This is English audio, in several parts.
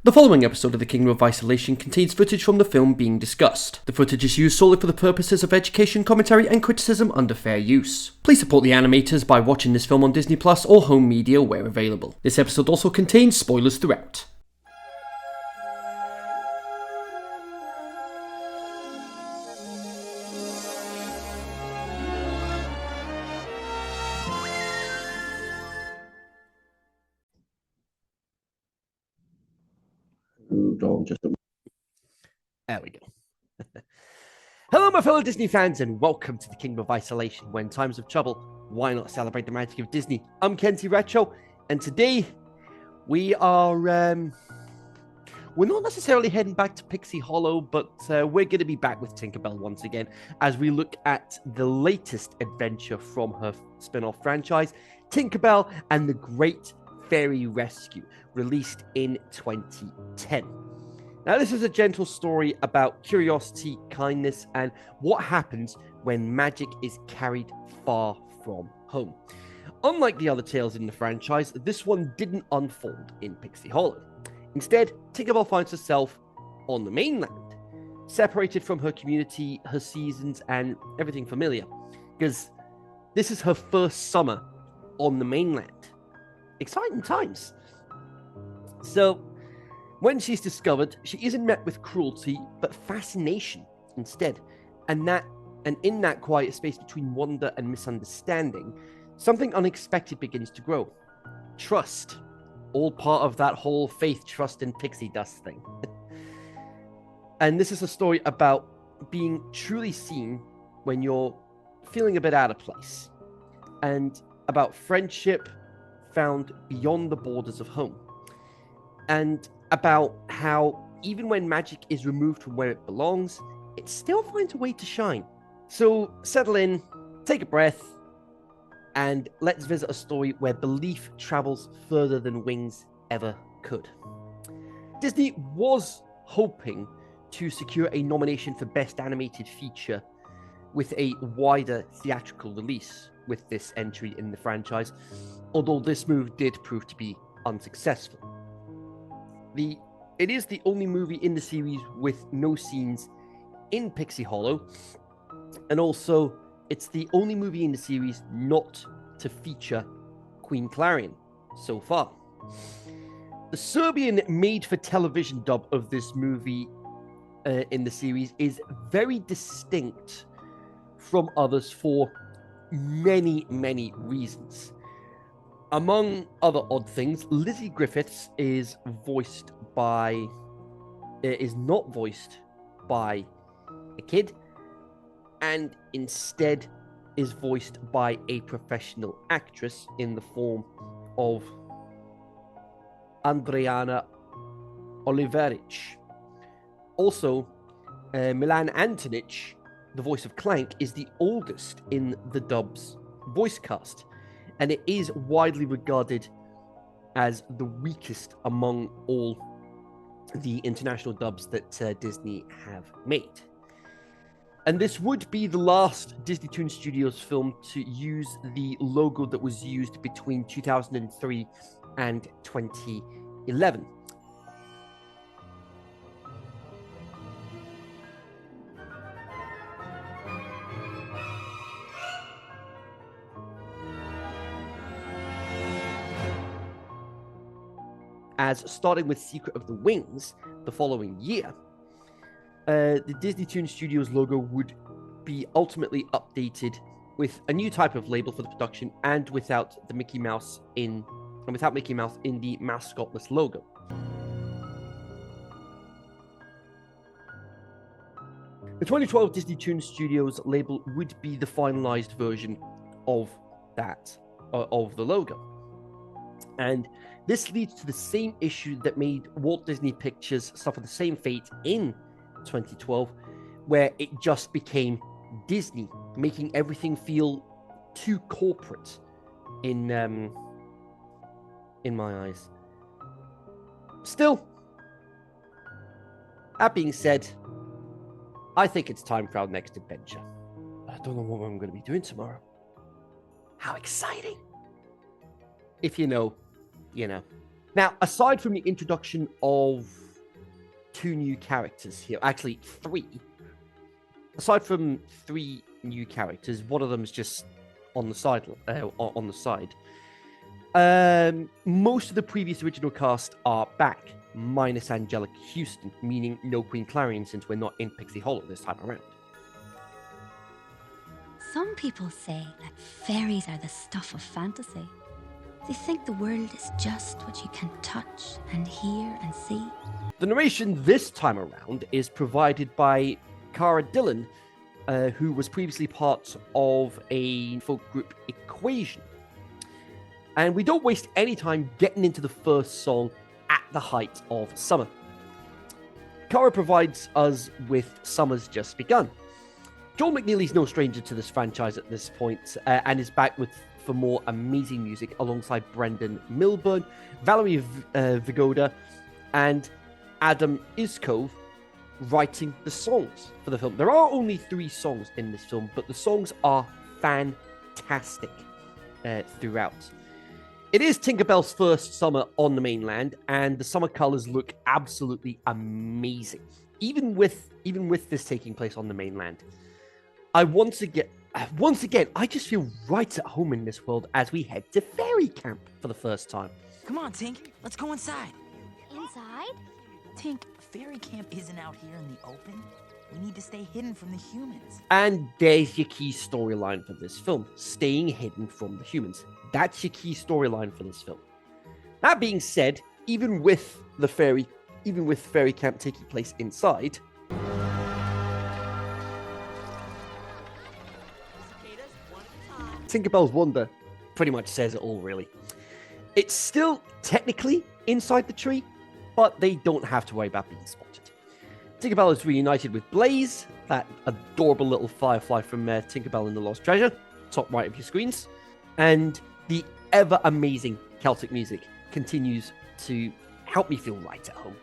The following episode of the Kingdom of Isolation contains footage from the film being discussed. The footage is used solely for the purposes of education, commentary, and criticism under fair use. Please support the animators by watching this film on Disney Plus or home media where available. This episode also contains spoilers throughout. There we go. Hello, my fellow Disney fans, and welcome to the Kingdom of Isolation. When times of trouble, why not celebrate the magic of Disney? I'm Kenzie Retro, and today we are we're not necessarily heading back to Pixie Hollow, but we're going to be back with Tinkerbell once again as we look at the latest adventure from her spin-off franchise, Tinkerbell and the Great Fairy Rescue, released in 2010. Now, this is a gentle story about curiosity, kindness, and what happens when magic is carried far from home. Unlike the other tales in the franchise, this one didn't unfold in Pixie Hollow. Instead, Tinkerbell finds herself on the mainland, separated from her community, her seasons, and everything familiar, because this is her first summer on the mainland. Exciting times. So, when she's discovered, she isn't met with cruelty, but fascination instead. And in that quiet space between wonder and misunderstanding, something unexpected begins to grow. Trust. All part of that whole faith, trust, and pixie dust thing. And this is a story about being truly seen when you're feeling a bit out of place. And about friendship found beyond the borders of home. And about how even when magic is removed from where it belongs, it still finds a way to shine. So settle in, take a breath, and let's visit a story where belief travels further than wings ever could. Disney was hoping to secure a nomination for Best Animated Feature with a wider theatrical release with this entry in the franchise, although this move did prove to be unsuccessful. It is the only movie in the series with no scenes in Pixie Hollow, and also it's the only movie in the series not to feature Queen Clarion so far. The Serbian made-for-television dub of this movie in the series is very distinct from others for many, many reasons. Among other odd things, Lizzie Griffiths is not voiced by a kid, and instead is voiced by a professional actress in the form of Andriana Oliveric. Also, Milan Antonic, the voice of Clank, is the oldest in the dub's voice cast, and it is widely regarded as the weakest among all the international dubs that Disney have made. And this would be the last Disney Toon Studios film to use the logo that was used between 2003 and 2011. As starting with Secret of the Wings the following year, the Disney Toon Studios logo would be ultimately updated with a new type of label for the production and without Mickey Mouse in the mascotless logo. The 2012 Disney Toon Studios label would be the finalized version of of the logo. And this leads to the same issue that made Walt Disney Pictures suffer the same fate in 2012, where it just became Disney, making everything feel too corporate in my eyes. Still, that being said, I think it's time for our next adventure. I don't know what I'm going to be doing tomorrow. How exciting! If you know, you know. Now, aside from the introduction of 2 new characters here, actually 3. Aside from 3 new characters, one of them is just on the side. Most of the previous original cast are back, minus Angelica Houston, meaning no Queen Clarion since we're not in Pixie Hollow this time around. Some people say that fairies are the stuff of fantasy. They think the world is just what you can touch and hear and see. The narration this time around is provided by Cara Dillon, who was previously part of a folk group Equation. And we don't waste any time getting into the first song at the height of summer. Cara provides us with Summer's Just Begun. Joel McNeely's no stranger to this franchise at this point, and is back for more amazing music alongside Brendan Milburn, Valerie Vigoda, and Adam Iskov writing the songs for the film. There are only 3 songs in this film, but the songs are fantastic throughout. It is Tinkerbell's first summer on the mainland, and the summer colors look absolutely amazing, even with this taking place on the mainland. Once again, I just feel right at home in this world as we head to fairy camp for the first time. Come on, Tink. Let's go inside. Inside? Tink, fairy camp isn't out here in the open. We need to stay hidden from the humans. And there's your key storyline for this film, staying hidden from the humans. That's your key storyline for this film. That being said, even with fairy camp taking place inside, Tinkerbell's Wonder pretty much says it all, really. It's still technically inside the tree, but they don't have to worry about being spotted. Tinkerbell is reunited with Blaze, that adorable little firefly from Tinkerbell and the Lost Treasure, top right of your screens. And the ever-amazing Celtic music continues to help me feel right at home.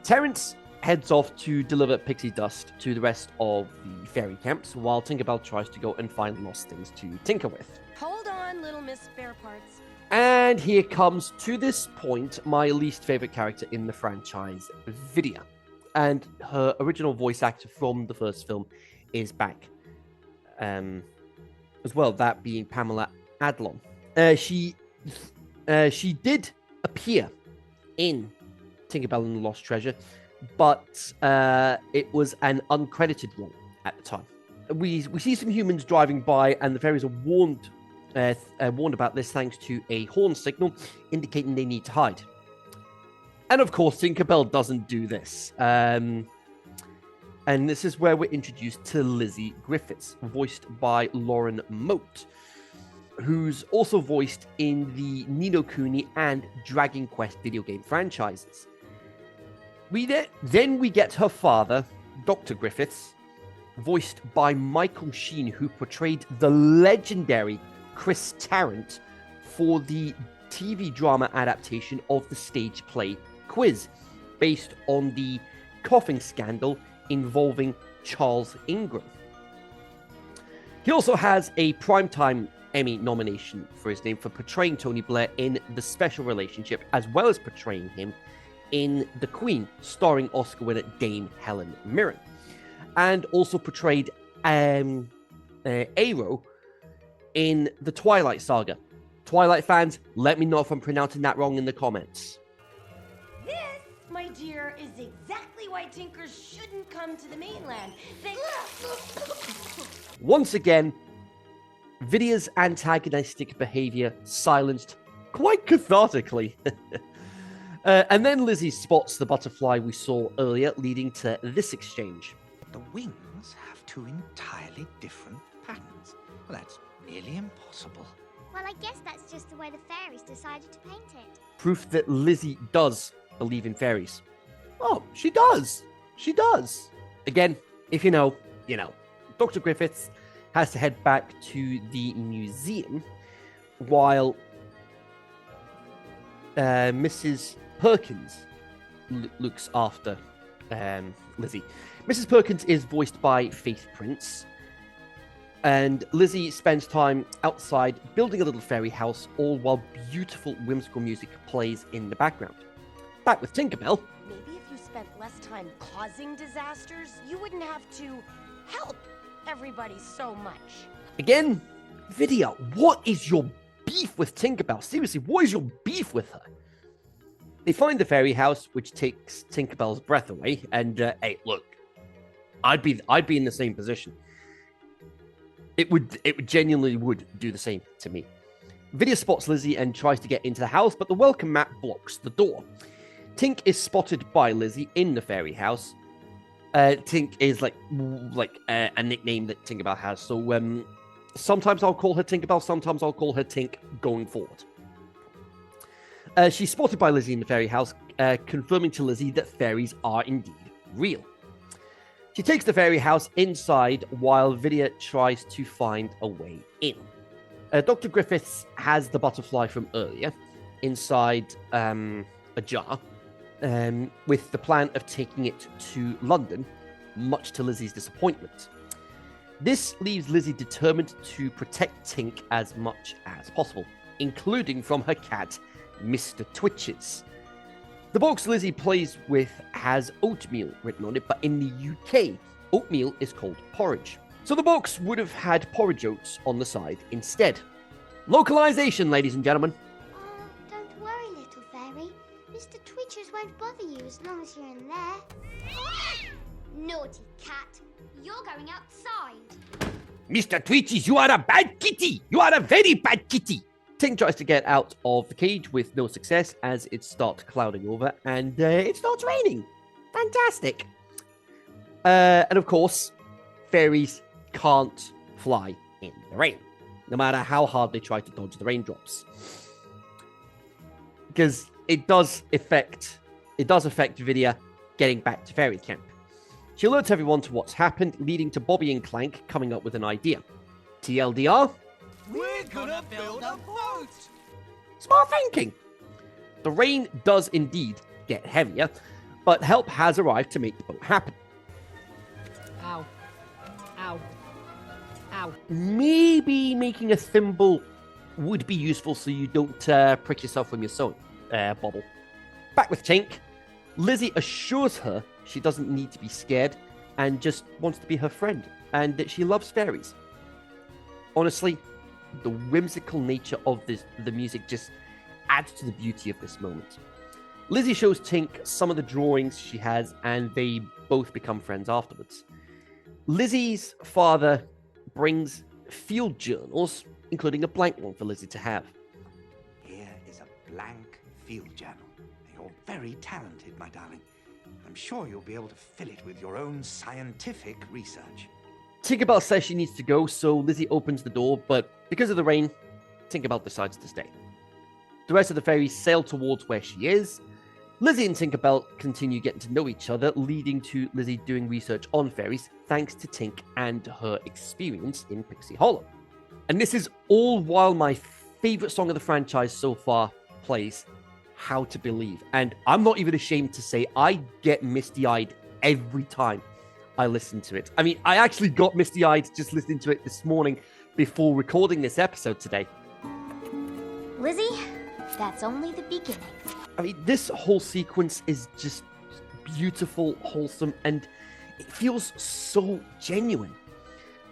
Terence heads off to deliver pixie dust to the rest of the fairy camps, while Tinkerbell tries to go and find lost things to tinker with. Hold on, little Miss Spare Parts. And here comes, to this point, my least favorite character in the franchise, Vidya. And her original voice actor from the first film is back as well, that being Pamela Adlon. She did appear in Tinkerbell and the Lost Treasure, but it was an uncredited role at the time. We see some humans driving by, and the fairies are warned about this thanks to a horn signal indicating they need to hide. And of course, Tinkerbell doesn't do this. And this is where we're introduced to Lizzie Griffiths, voiced by Lauren Moat, who's also voiced in the Ni no Kuni and Dragon Quest video game franchises. Then we get her father, Dr. Griffiths, voiced by Michael Sheen, who portrayed the legendary Chris Tarrant for the TV drama adaptation of the stage play Quiz, based on the coughing scandal involving Charles Ingram. He also has a Primetime Emmy nomination for his name for portraying Tony Blair in The Special Relationship, as well as portraying him in The Queen, starring Oscar winner Dame Helen Mirren, and also portrayed Aero in The Twilight Saga. Twilight fans, let me know if I'm pronouncing that wrong in the comments. This, my dear, is exactly why Tinkers shouldn't come to the mainland. Once again, Vidya's antagonistic behaviour silenced quite cathartically. And then Lizzie spots the butterfly we saw earlier, leading to this exchange. The wings have 2 entirely different patterns. Well, that's nearly impossible. Well, I guess that's just the way the fairies decided to paint it. Proof that Lizzie does believe in fairies. Oh, she does. She does. Again, if you know, you know. Dr. Griffiths has to head back to the museum while Mrs. Perkins looks after Lizzie. Mrs. Perkins is voiced by Faith Prince, And Lizzie spends time outside building a little fairy house, all while beautiful, whimsical music plays in the background. Back with Tinkerbell. Maybe if you spent less time causing disasters, you wouldn't have to help everybody so much. Again, Vidya, what is your beef with Tinkerbell? Seriously, what is your beef with her? They find the fairy house, which takes Tinkerbell's breath away. And hey, look, I'd be in the same position. It genuinely would do the same to me. Vidya spots Lizzie and tries to get into the house, but the welcome mat blocks the door. Tink is spotted by Lizzie in the fairy house. Tink is like a nickname that Tinkerbell has. So sometimes I'll call her Tinkerbell, sometimes I'll call her Tink going forward. She's spotted by Lizzie in the fairy house, confirming to Lizzie that fairies are indeed real. She takes the fairy house inside while Vidya tries to find a way in. Dr. Griffiths has the butterfly from earlier inside a jar with the plan of taking it to London, much to Lizzie's disappointment. This leaves Lizzie determined to protect Tink as much as possible, including from her cat, Mr. Twitches. The box Lizzie plays with has oatmeal written on it, but in the UK, oatmeal is called porridge. So the box would have had porridge oats on the side instead. Localization, ladies and gentlemen. Oh, don't worry, little fairy. Mr. Twitchers won't bother you as long as you're in there. Naughty cat. You're going outside. Mr. Twitches, you are a bad kitty! You are a very bad kitty! Tink tries to get out of the cage with no success as it starts clouding over and it starts raining. Fantastic. And of course, fairies can't fly in the rain, no matter how hard they try to dodge the raindrops. Because it does affect Vidya getting back to fairy camp. She alerts everyone to what's happened, leading to Bobby and Clank coming up with an idea. TLDR, We're gonna build a boat! smart thinking. The rain does indeed get heavier, but help has arrived to make the boat happen. Ow. Ow. Ow. Maybe making a thimble would be useful so you don't prick yourself when you're sewing, Bobble. Back with Tink, Lizzie assures her she doesn't need to be scared and just wants to be her friend, and that she loves fairies. Honestly, the whimsical nature of the music just adds to the beauty of this moment. Lizzie shows Tink some of the drawings she has, and they both become friends afterwards. Lizzie's father brings field journals, including a blank one for Lizzie to have. Here is a blank field journal. You're very talented, my darling. I'm sure you'll be able to fill it with your own scientific research. Tinkerbell says she needs to go, so Lizzie opens the door, but because of the rain, Tinkerbell decides to stay. The rest of the fairies sail towards where she is. Lizzie and Tinkerbell continue getting to know each other, leading to Lizzie doing research on fairies, thanks to Tink and her experience in Pixie Hollow. And this is all while my favorite song of the franchise so far plays, How to Believe. And I'm not even ashamed to say I get misty-eyed every time I listen to it. I mean, I actually got misty-eyed just listening to it this morning before recording this episode today. Lizzie, that's only the beginning. I mean, this whole sequence is just beautiful, wholesome, and it feels so genuine.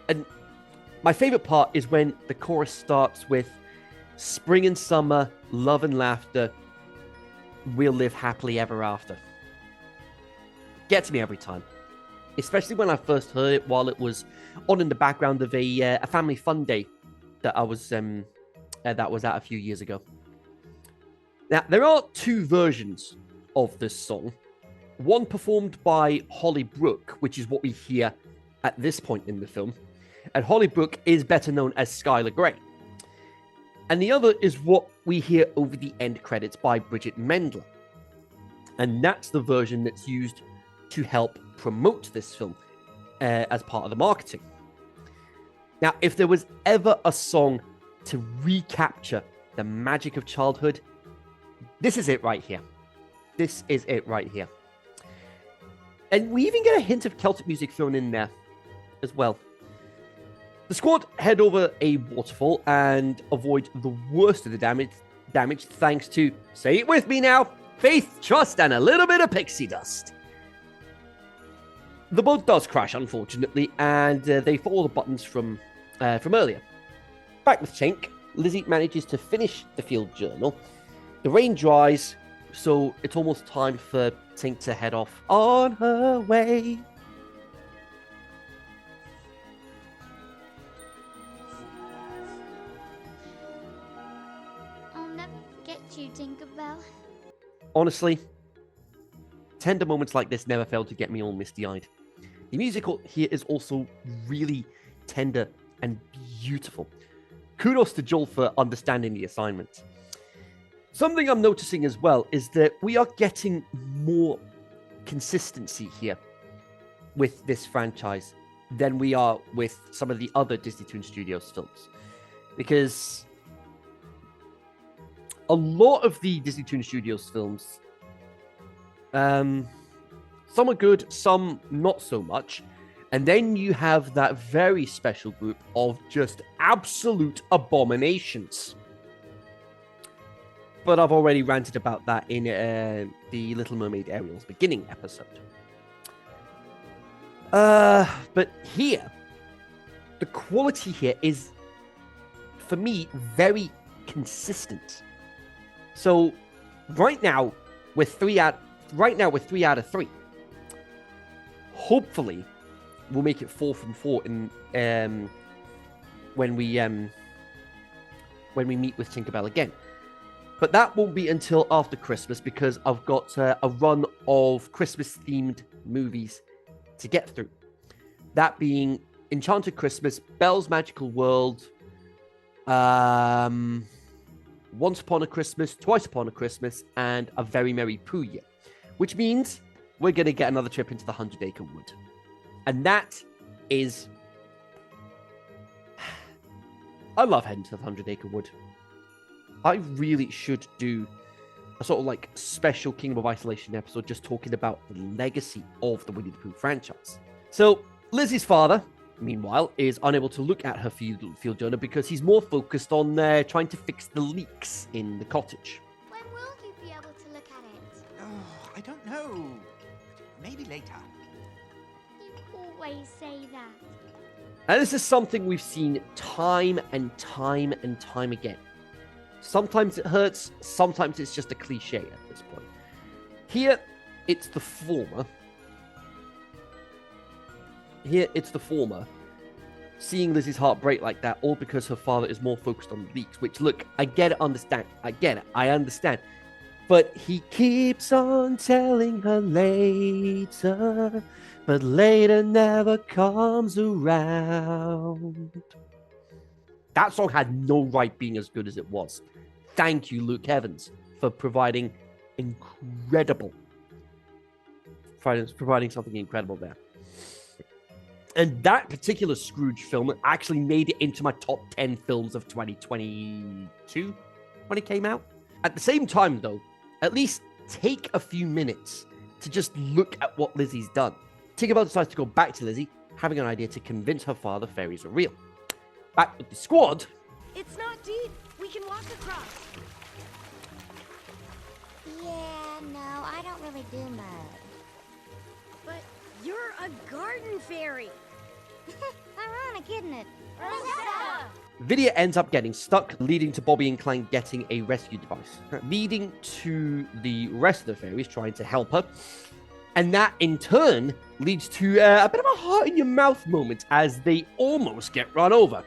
And my favorite part is when the chorus starts with spring and summer, love and laughter, we'll live happily ever after. Gets me every time. Especially when I first heard it while it was on in the background of a family fun day that I was at a few years ago. Now, there are two versions of this song. One performed by Holly Brooke, which is what we hear at this point in the film. And Holly Brooke is better known as Skylar Grey. And the other is what we hear over the end credits by Bridget Mendler. And that's the version that's used to help promote this film as part of the marketing. Now, if there was ever a song to recapture the magic of childhood, this is it right here. This is it right here. And we even get a hint of Celtic music thrown in there as well. The squad head over a waterfall and avoid the worst of the damage thanks to, say it with me now, faith, trust, and a little bit of pixie dust. The boat does crash, unfortunately, and they follow the buttons from earlier. Back with Tink, Lizzie manages to finish the field journal. The rain dries, so it's almost time for Tink to head off on her way. I'll never forget you, Tinkerbell. Honestly, tender moments like this never fail to get me all misty-eyed. The music here is also really tender and beautiful. Kudos to Joel for understanding the assignment. Something I'm noticing as well is that we are getting more consistency here with this franchise than we are with some of the other Disney Toon Studios films. Because a lot of the Disney Toon Studios films, some are good, some not so much. And then you have that very special group of just absolute abominations. But I've already ranted about that in the Little Mermaid Ariel's beginning episode. But here, the quality here is, for me, very consistent. So right now, with 3 out of 3. Hopefully, we'll make it 4 from 4 in when we meet with Tinkerbell again. But that won't be until after Christmas because I've got a run of Christmas-themed movies to get through. That being Enchanted Christmas, Belle's Magical World, Once Upon a Christmas, Twice Upon a Christmas, and A Very Merry Pooh Year. Which means we're going to get another trip into the 100 Acre Wood. And that is... I love heading to the 100 Acre Wood. I really should do a sort of like special Kingdom of Isolation episode just talking about the legacy of the Winnie the Pooh franchise. So, Lizzie's father, meanwhile, is unable to look at her field journal because he's more focused on trying to fix the leaks in the cottage. When will you be able to look at it? Oh, I don't know. Maybe later. You always say that. And this is something we've seen time and time and time again. Sometimes it hurts, sometimes it's just a cliche at this point. Here, it's the former. Seeing Lizzie's heart break like that, all because her father is more focused on leaks. Which, look, I get it, I understand. But he keeps on telling her later, but later never comes around. That song had no right being as good as it was. Thank you, Luke Evans, for providing something incredible there. And that particular Scrooge film actually made it into my top 10 films of 2022 when it came out. At the same time, though, at least take a few minutes to just look at what Lizzie's done. Tinkerbell decides to go back to Lizzie, having an idea to convince her father fairies are real. Back with the squad. It's not deep. We can walk across. Yeah, no, I don't really do mud. But you're a garden fairy. Ironic, isn't it? Vidya ends up getting stuck, leading to Bobby and Clank getting a rescue device, leading to the rest of the fairies trying to help her. And that, in turn, leads to a bit of a heart-in-your-mouth moment as they almost get run over.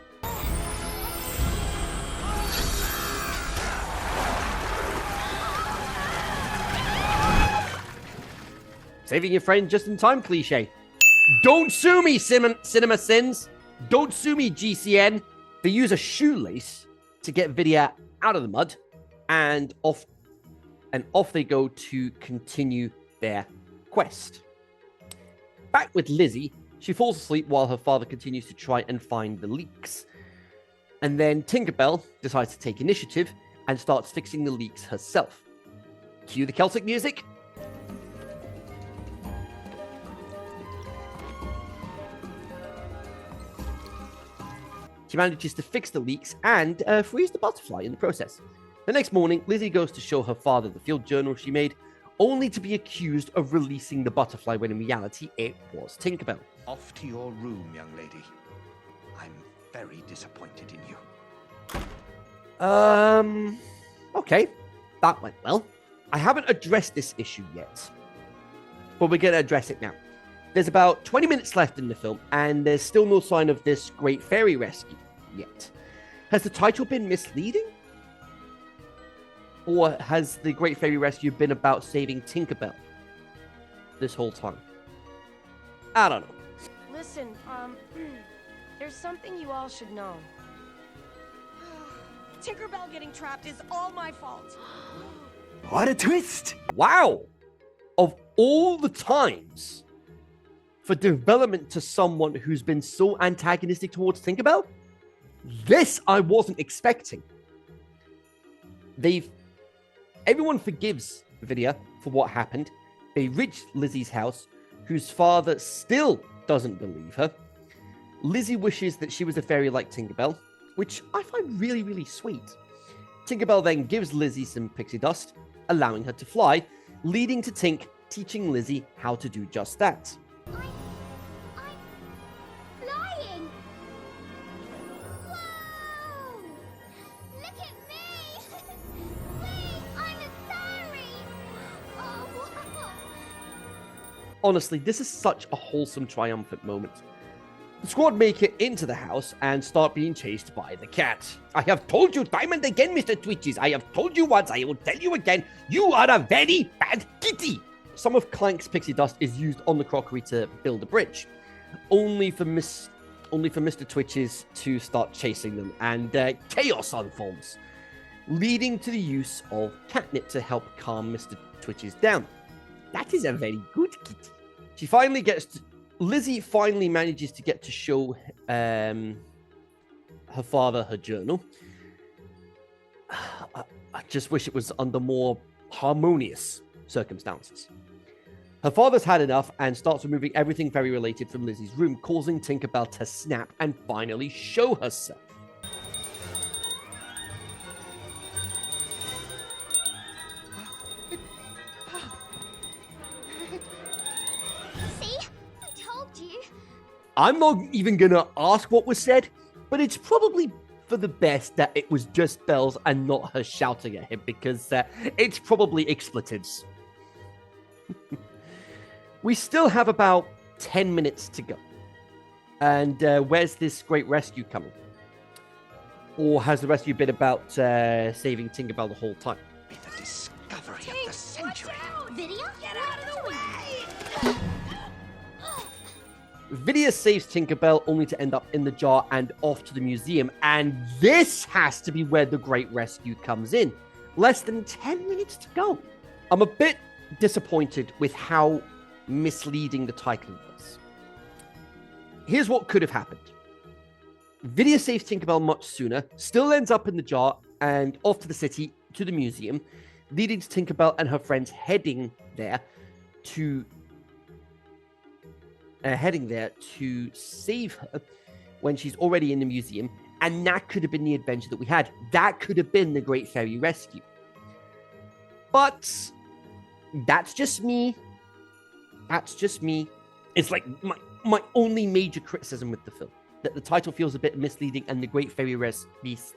Saving your friend just in time cliche. Don't sue me, Cinema Sins. Don't sue me, GCN. They use a shoelace to get Vidya out of the mud, and off they go to continue their quest. Back with Lizzie, she falls asleep while her father continues to try and find the leaks. And then Tinkerbell decides to take initiative and starts fixing the leaks herself. Cue the Celtic music. She manages to fix the leaks and frees the butterfly in the process. The next morning, Lizzie goes to show her father the field journal she made, only to be accused of releasing the butterfly when in reality it was Tinkerbell. Off to your room, young lady. I'm very disappointed in you. Okay. That went well. I haven't addressed this issue yet, but we're going to address it now. There's about 20 minutes left in the film, and there's still no sign of this great fairy rescue yet. Has the title been misleading? Or has the Great Fairy Rescue been about saving Tinkerbell this whole time? I don't know. Listen, there's something you all should know. Tinkerbell getting trapped is all my fault. What a twist! Wow! Of all the times for development to someone who's been so antagonistic towards Tinkerbell, this I wasn't expecting. Everyone forgives Vidya for what happened. They reach Lizzie's house, whose father still doesn't believe her. Lizzie wishes that she was a fairy like Tinkerbell, which I find really, really sweet. Tinkerbell then gives Lizzie some pixie dust, allowing her to fly, leading to Tink teaching Lizzie how to do just that. I'm flying! Whoa! Look at me! Wait, I'm a fairy! Oh, wow! Honestly, this is such a wholesome, triumphant moment. The squad make it into the house and start being chased by the cat. I have told you time and again, Mr. Twitches. I have told you once, I will tell you again. You are a very bad kitty. Some of Clank's pixie dust is used on the crockery to build a bridge, only for Mr. Twitches to start chasing them, and chaos unfolds, leading to the use of catnip to help calm Mr. Twitches down. That is a very good kitty. Lizzie finally manages to get to show her father her journal. I just wish it was under more harmonious circumstances. Her father's had enough and starts removing everything fairy related from Lizzie's room, causing Tinkerbell to snap and finally show herself. See? I told you. I'm not even gonna ask what was said, but it's probably for the best that it was just bells and not her shouting at him, because it's probably expletives. We still have about 10 minutes to go. And where's this great rescue coming? Or has the rescue been about saving Tinkerbell the whole time? Be the discovery of the century. Vidya? Get out of the way! Vidya saves Tinkerbell only to end up in the jar and off to the museum. And this has to be where the great rescue comes in. Less than 10 minutes to go. I'm a bit disappointed with how misleading the title was. Here's what could have happened. Vidya saves Tinkerbell much sooner, still ends up in the jar and off to the city, to the museum, leading to Tinkerbell and her friends heading there to save her when she's already in the museum. And that could have been the adventure that we had. That could have been the Great Fairy Rescue. But that's just me. That's just me. It's like my only major criticism with the film, that the title feels a bit misleading and the Great Fairy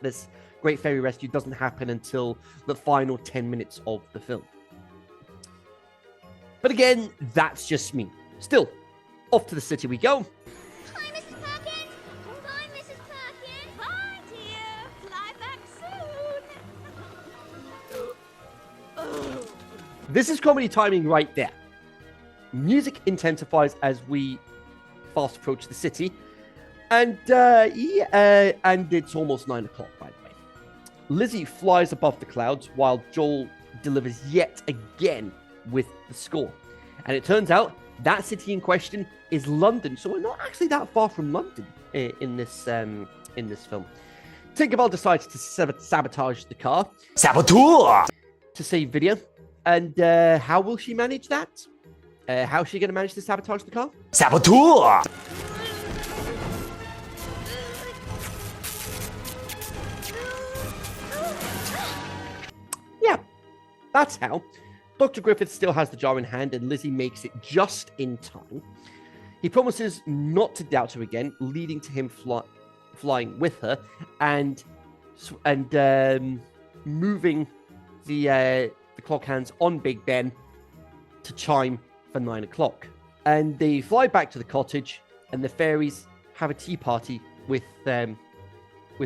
this Great Fairy Rescue doesn't happen until the final 10 minutes of the film. But again, that's just me. Still, off to the city we go. Hi, Mrs. Perkins! Bye, Mrs. Perkins! Bye, dear. Fly back soon. This is comedy timing right there. Music intensifies as we fast approach the city. And it's almost 9 o'clock, by the way. Lizzie flies above the clouds while Joel delivers yet again with the score. And it turns out that city in question is London. So we're not actually that far from London in this film. Tinkerbell decides to sabotage the car. Saboteur! To save Vidya. And how will she manage that? How's she going to manage to sabotage the car? Saboteur! That's how. Dr. Griffith still has the jar in hand, and Lizzie makes it just in time. He promises not to doubt her again, leading to him flying with her and moving the clock hands on Big Ben to chime for 9 o'clock. And they fly back to the cottage, and the fairies have a tea party with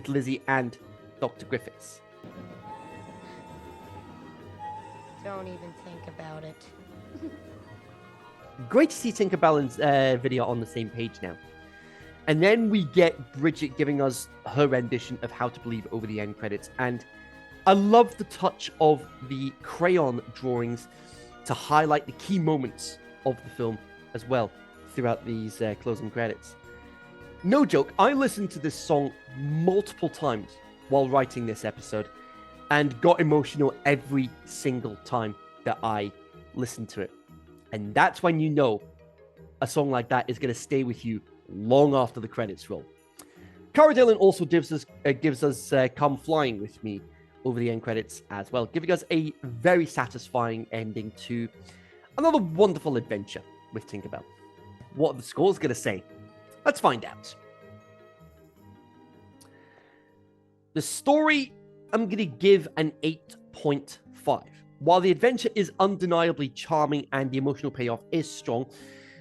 Lizzie and Dr. Griffiths. Don't even think about it. Great to see Tinkerbell and Video on the same page now. And then we get Bridget giving us her rendition of How to Believe over the end credits. And I love the touch of the crayon drawings to highlight the key moments of the film as well throughout these closing credits. No joke, I listened to this song multiple times while writing this episode and got emotional every single time that I listened to it. And that's when you know a song like that is going to stay with you long after the credits roll. Cara Dillon also gives us Come Flying With Me over the end credits as well, giving us a very satisfying ending to another wonderful adventure with Tinkerbell. What are the scores going to say? Let's find out. The story, I'm going to give an 8.5. While the adventure is undeniably charming and the emotional payoff is strong,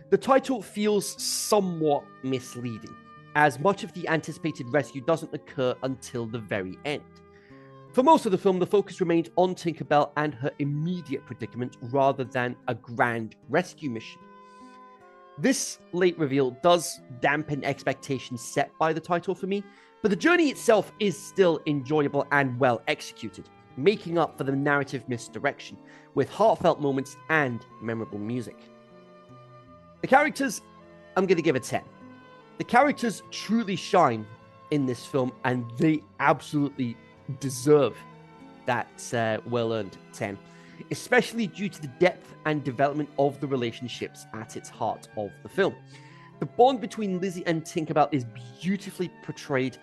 the title feels somewhat misleading, as much of the anticipated rescue doesn't occur until the very end. For most of the film, the focus remains on Tinkerbell and her immediate predicament rather than a grand rescue mission. This late reveal does dampen expectations set by the title for me, but the journey itself is still enjoyable and well executed, making up for the narrative misdirection, with heartfelt moments and memorable music. The characters, I'm going to give a 10. The characters truly shine in this film, and they absolutely deserve that well-earned 10, especially due to the depth and development of the relationships at its heart of the film. The bond between Lizzie and Tinkerbell is beautifully portrayed,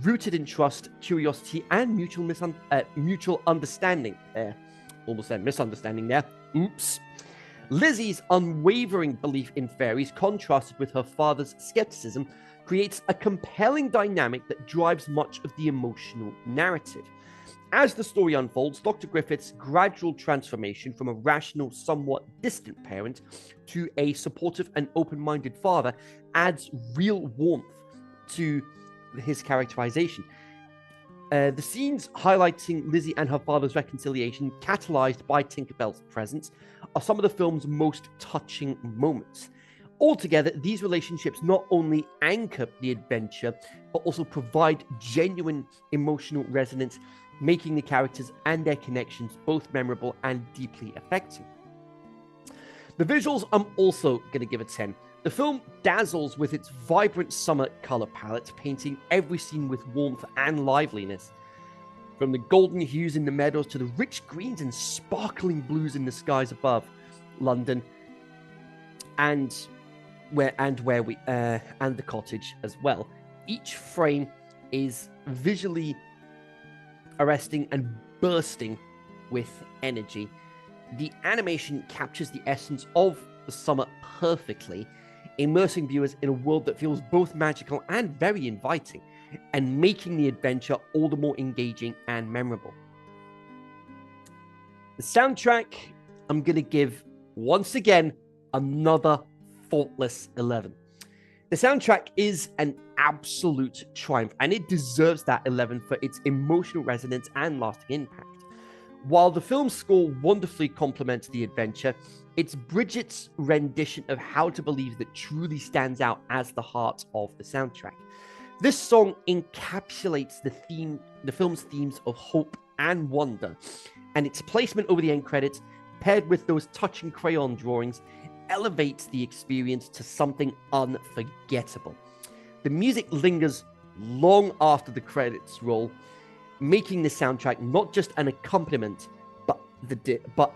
rooted in trust, curiosity, and mutual understanding. Almost said misunderstanding there. Oops. Lizzie's unwavering belief in fairies, contrasted with her father's skepticism, creates a compelling dynamic that drives much of the emotional narrative. As the story unfolds, Dr. Griffith's gradual transformation from a rational, somewhat distant parent to a supportive and open-minded father adds real warmth to his characterization. The scenes highlighting Lizzie and her father's reconciliation, catalyzed by Tinkerbell's presence, are some of the film's most touching moments. Altogether, these relationships not only anchor the adventure, but also provide genuine emotional resonance, making the characters and their connections both memorable and deeply affecting. The visuals, I'm also going to give a 10. The film dazzles with its vibrant summer color palette, painting every scene with warmth and liveliness. From the golden hues in the meadows to the rich greens and sparkling blues in the skies above London, and the cottage as well. Each frame is visually arresting and bursting with energy. The animation captures the essence of the summer perfectly, immersing viewers in a world that feels both magical and very inviting, and making the adventure all the more engaging and memorable. The soundtrack, I'm going to give, once again, another faultless 11. The soundtrack is an absolute triumph, and it deserves that 11 for its emotional resonance and lasting impact. While the film's score wonderfully complements the adventure, it's Bridget's rendition of How to Believe that truly stands out as the heart of the soundtrack. This song encapsulates the film's themes of hope and wonder, and its placement over the end credits, paired with those touching crayon drawings, elevates the experience to something unforgettable. The music lingers long after the credits roll, making the soundtrack not just an accompaniment, but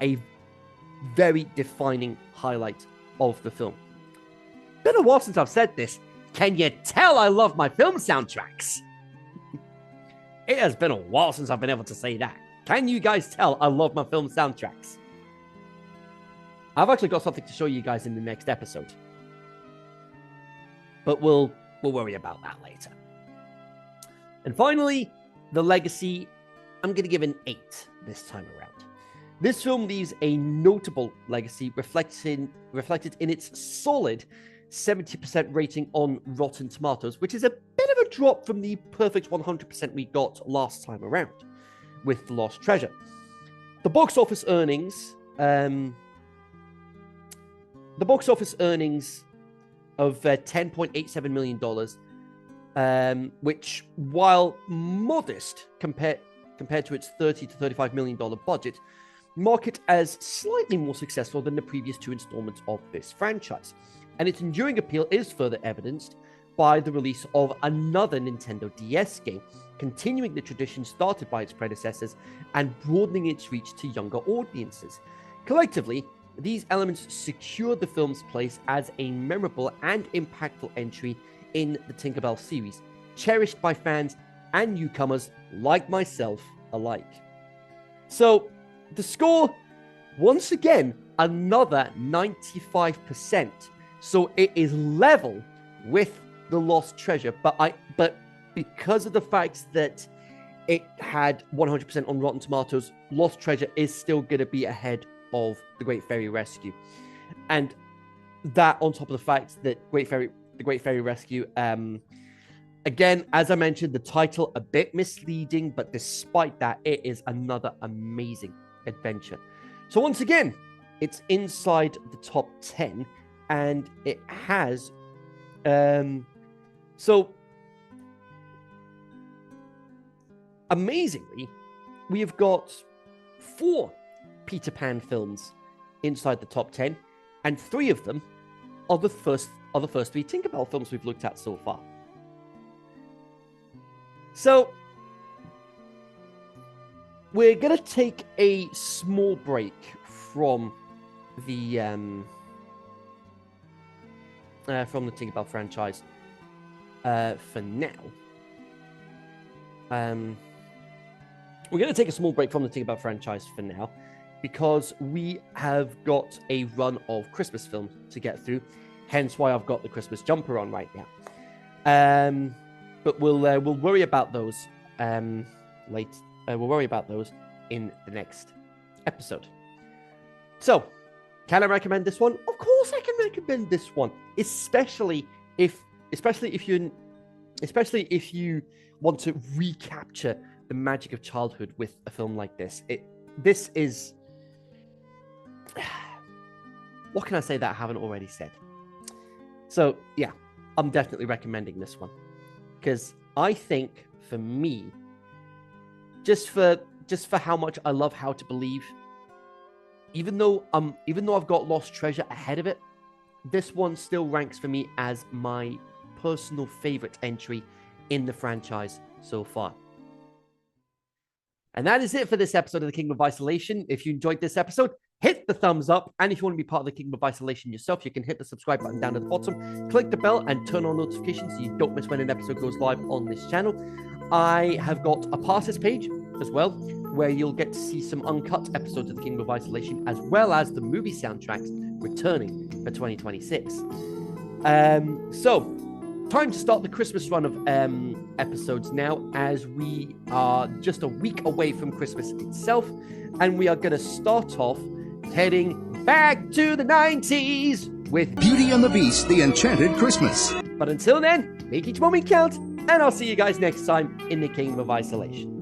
a very defining highlight of the film. Been a while since I've said this. Can you tell I love my film soundtracks? It has been a while since I've been able to say that. Can you guys tell I love my film soundtracks? I've actually got something to show you guys in the next episode. But we'll worry about that later. And finally, the legacy, I'm going to give an 8 this time around. This film leaves a notable legacy reflected in its solid 70% rating on Rotten Tomatoes, which is a bit of a drop from the perfect 100% we got last time around with The Lost Treasure. The box office earnings of $10.87 million, which, while modest compared to its $30 to $35 million budget, mark it as slightly more successful than the previous 2 installments of this franchise. And its enduring appeal is further evidenced by the release of another Nintendo DS game, continuing the tradition started by its predecessors and broadening its reach to younger audiences. Collectively, these elements secure the film's place as a memorable and impactful entry in the Tinkerbell series, cherished by fans and newcomers like myself alike. So, the score, once again, another 95%. So it is level with The Lost Treasure, but because of the fact that it had 100% on Rotten Tomatoes, Lost Treasure is still going to be ahead of The Great Fairy Rescue. And that on top of the fact that The Great Fairy Rescue, again, as I mentioned, the title a bit misleading, but despite that, it is another amazing adventure. So once again, it's inside the top 10, and it has so amazingly, we have got 4 Peter Pan films inside the top 10, and 3 of them are the first 3 Tinkerbell films we've looked at so far. So we're gonna take a small break from the Tinkerbell franchise for now. We're going to take a small break from the Tinkerbell franchise for now because we have got a run of Christmas films to get through, hence why I've got the Christmas jumper on right now. But we'll worry about those We'll worry about those in the next episode. So, can I recommend this one? Of course I can recommend this one, especially if you want to recapture the magic of childhood with a film like this. This is... What can I say that I haven't already said? So, yeah, I'm definitely recommending this one. Because I think, for me, just for how much I love How to Believe, even though I've got Lost Treasure ahead of it, this one still ranks for me as my personal favorite entry in the franchise so far. And that is it for this episode of the Kingdom of Isolation. If you enjoyed this episode, hit the thumbs up. And if you want to be part of the Kingdom of Isolation yourself, you can hit the subscribe button down at the bottom, click the bell, and turn on notifications so you don't miss when an episode goes live on this channel. I have got a passes page as well, where you'll get to see some uncut episodes of the Kingdom of Isolation, as well as the movie soundtracks returning for 2026. So, time to start the Christmas run of episodes now, as we are just a week away from Christmas itself, and we are going to start off heading back to the 90s with Beauty and the Beast, The Enchanted Christmas. But until then, make each moment count, and I'll see you guys next time in the Kingdom of Isolation.